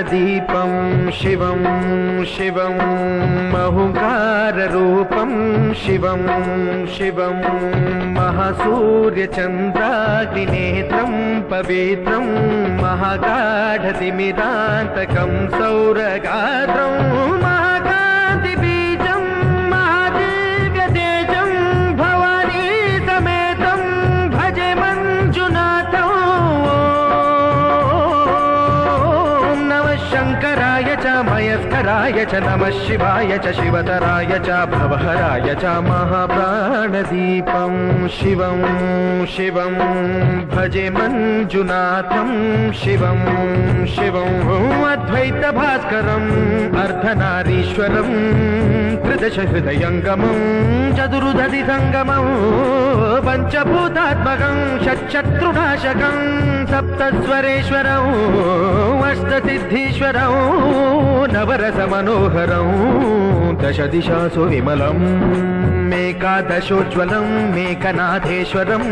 दीपं शिवं शिवं महुकाररूपं शिवं शिवं महासूर्यचन्द्राग्निनेत्रं पवित्रं महागाढतिमिरान्तकं सौरगात्रं महाकान्तिबीजं महादिव्यतेजं भवानी समेतं भजे मञ्जुनाथं। शङ्कराय च मयस्कराय च नमः शिवाय च शिवतराय च भवहराय च महाप्राणदीपं शिवं शिवं भजे मञ्जुनाथं शिवं शिवं अद्वैतभास्करम् अर्धनारीश्वरं त्रिदशहृदयङ्गमं चतुर्दधिसङ्गमं पञ्चभूतात्मकं षट्शत्रुनाशकं सप्तस्वरेश्वरं अष्टसिद्धीश्वरं नवरसमनोहरं दशदिशासु विमलम् मेकादशोज्ज्वलं मेकनाथेश्वरं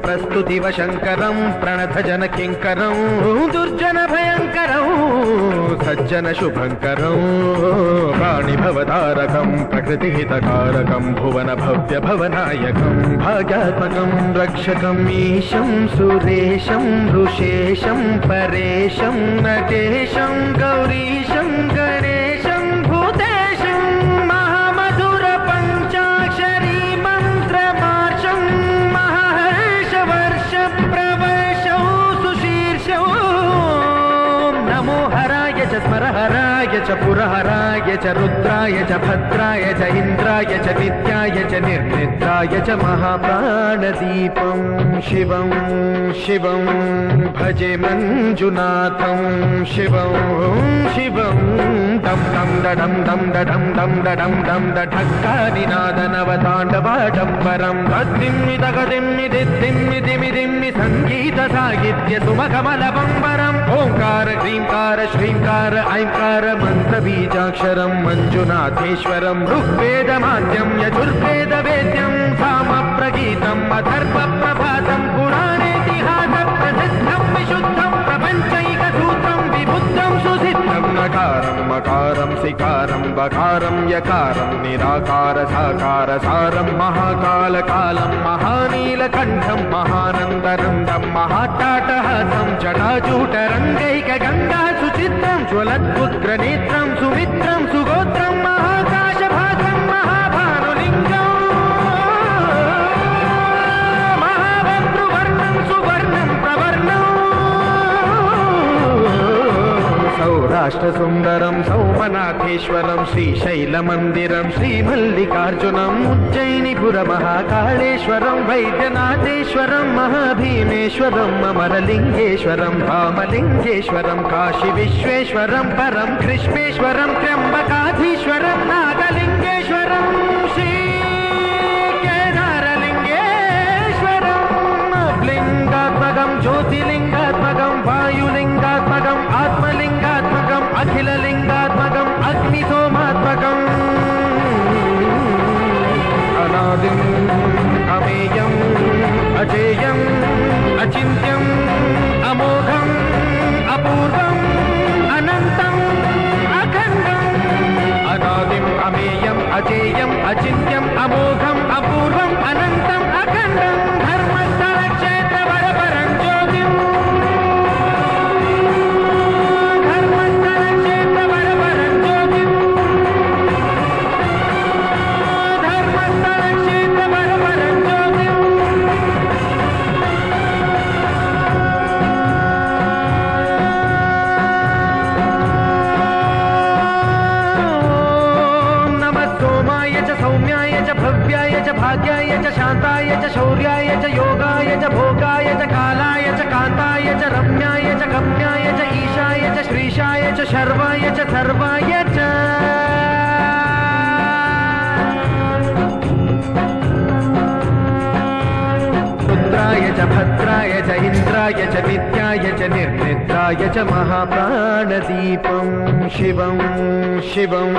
प्रस्तुतिवशङ्करं प्रणतजनकिङ्करं दुर्जनभयङ्करं सज्जनशुभङ्करं प्राणिभवतारकं प्रकृतिहितकारकं भुवनभव्यभवनायकं भाग्यात्मकं रक्षकम् ईशं सुरेशं ऋषेशं परेशं नटेशं गौरीशं गणेशं भूतेशं महामधुरपञ्चाक्षरी मन्त्रमार्षं महर्षवर्षप्रवर्षौ सुशीर्षौ नमो हराय च स्मरहराय च पुरहराय च रुद्राय च भद्राय च इन्द्राय च नित्याय च निर्निद्राय च महाप्राणदीपं शिवं शिवं भजे मञ्जुनाथं शिवं शिवं दं दं दडं दं दडं दं दडं दं दढक्कानिनादनवताण्डवाडम्बरं तद्दिम्मि तगदिम्मि दिद्दिम्मि दिमि दिम्मि सङ्गीतसाहित्य सुमकमलबम्बरम् ओङ्कार ह्रीङ्कार श्रीङ्कार ऐङ्कार मन्त्रबीजाक्षरं मञ्जुनाथेश्वरं ऋग्वेदमाद्यं यजुर्वेदवेद्यं सामप्रगीतम् अथर्वप्रभातं पुराणेतिहासप्रसिद्धं विशुद्धं प्रपञ्चैकसूत्रं विबुद्धं सुसिद्धं नकारं मकारं सिकारं बकारं यकारं निराकार साकार सारं महाकालकालं महानीलकण्ठं महानन्दनन्दं महाट्टाटहासं जटाजूटरङ्गैकगङ्गा सुचित्रं ज्वलद्पुत्रनेत्रं सुमित्रं सुगोत्रं महाकाशभासं महाभानुलिङ्गं महाभद्रुवर्णं सुवर्णं प्रवर्णं सौराष्ट्रसुन्दरं सौमनाथेश्वरं श्रीशैलमन्दिरं श्रीमल्लिकार्जुनम् उज्जयिनीपुरमहाकाळेश्वरं वैद्यनाथेश्वरं महाभीमेश्वरं अमरलिङ्गेश्वरं रामलिङ्गेश्वरं काशीविश्वेश्वरं परं कृष्णेश्वरं त्र्यम्बकाधीश्वरं नागलिङ्गेश्वरं श्रीकेदारलिङ्गेश्वरं लिङ्गात्मकं ज्योतिलिङ्गात्मकं वायुलिङ्गात्मकम् आत्मलिङ्गात्मकम् अखिललिङ्गात्मकम् अग्निसोमात्मकम् अनादिम् अमेयम् अजेयम् अचिन्त्यम् अमोघम् अपूर्वम् अनन्तम् अखण्डम् अनादिम् अमेयम् अजेयम् अचिन्त्यम् अमोघम् अपूर्वम् अनन्तम् अखण्डम् धर्मस्थलक्षेत्रवरपरं ज्योतिम् भव्याय च भाग्याय च शान्ताय च शौर्याय च योगाय च भोगाय च कालाय च कान्ताय च रम्याय च गम्याय च ईशाय च श्रीशाय च शर्वाय च सर्वाय च रुद्राय च भद्राय च इन्द्राय च नित्याय च निर्निद्राय च महाप्राणदीपं शिवं शिवं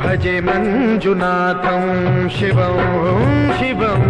भजे मञ्जुनाथं शिवं शिवं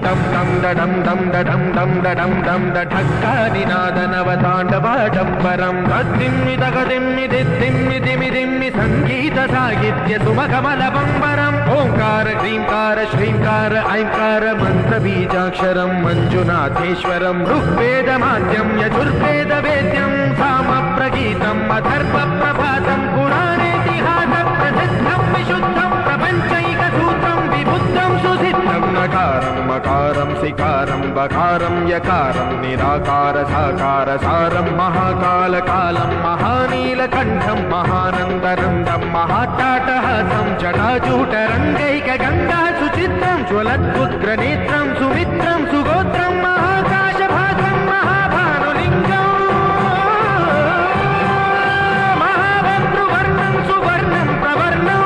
डं डं डं डं डं डं डं डं ढक्कानिनादनवताण्डवाडम्बरं तद्दिम्मि तगदिम्मि दिद्दिम्मि दिमि दिम्मि सङ्गीतसाहित्य सुमकमलबम्बरम् ओङ्कार ह्रीङ्कार श्रीङ्कार ऐङ्कार मन्त्रबीजाक्षरं मञ्जुनाथेश्वरं ऋग्वेदमाद्यं यजुर्वेदवेद्यं सामप्रगीतम् अथर्वप्रभातं पुराणेतिहासं प्रसिद्धं विशुद्धं प्रपञ्चैकसूत्रं विबुद्धं सुसिद्धं नकारं मकारं सिकारं बकारं यकारं निराकार साकार सारं महाकालकालं महानीलकण्ठं महानन्दनन्दं महाट्टाटहासं जटाजूटरङ्गैकगङ्गा सुचित्रं ज्वलद्उग्रनेत्रं सुमित्रं सुगोत्रं महाकाशभागं महाभानुलिङ्गं महाभद्रुवर्णं सुवर्णं प्रवर्णं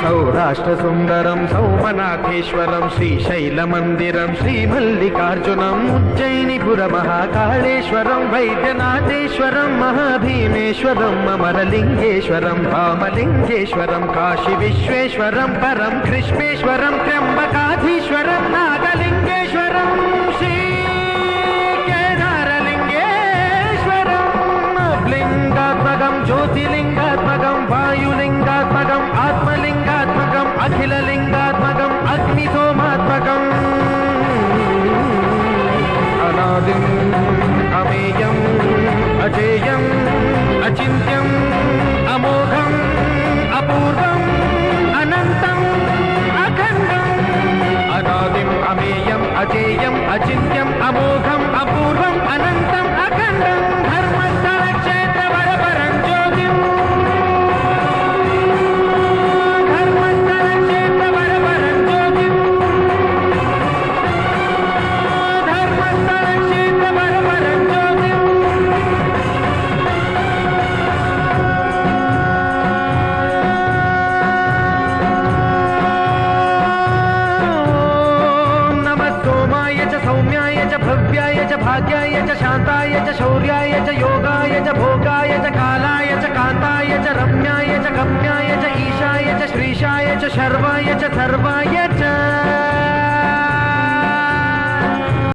सौराष्ट्रसुन्दरं सौमनाथेश्वरं श्रीशैलमन्दिरं श्रीमल्लिकार्जुनम् उज्जयिनीपुरमहाकाळेश्वरं वैद्यनाथेश्वरं महाभीमेश्वरम् अमरलिङ्गेश्वरं रामलिङ्गेश्वरं काशीविश्वेश्वरं परं कृष्णेश्वरं त्र्यम्बकाधीश्वरं नागलिङ्गेश्वरं श्रीकेदारलिङ्गेश्वरं लिङ्गात्मकं ज्योतिलिङ्गात्मकं वायुलिङ्गात्मकम् आत्मलिङ्गात्मकम् अखिललिङ्गात्मकम् अग्निसोमात्मकम् अनादिम् अमेयम् अजेयम् अचिन्त्यम् अमोघम् अपूर्वम् अनन्तम् अखण्डम् अनादिम् अमेयम् अजेयम् अचिन्त्यम् अमोघम् अपूर्वम् अनन्तम् अखण्डम् धर्मस्थलक्षेत्रवरपरं ज्योतिम् धर्मस्थलक्षेत्रवरपरं ज्योतिम् धर्मस्थलक्षेत्रवरपरं ज्योतिम् नमः सोमाय च सौम्याय च भव्याय च भाग्याय च शान्ताय च शौर्याय च योगाय च भोगाय च कालाय च कान्ताय च रम्याय च गम्याय च ईशाय च श्रीशाय च शर्वाय च सर्वाय च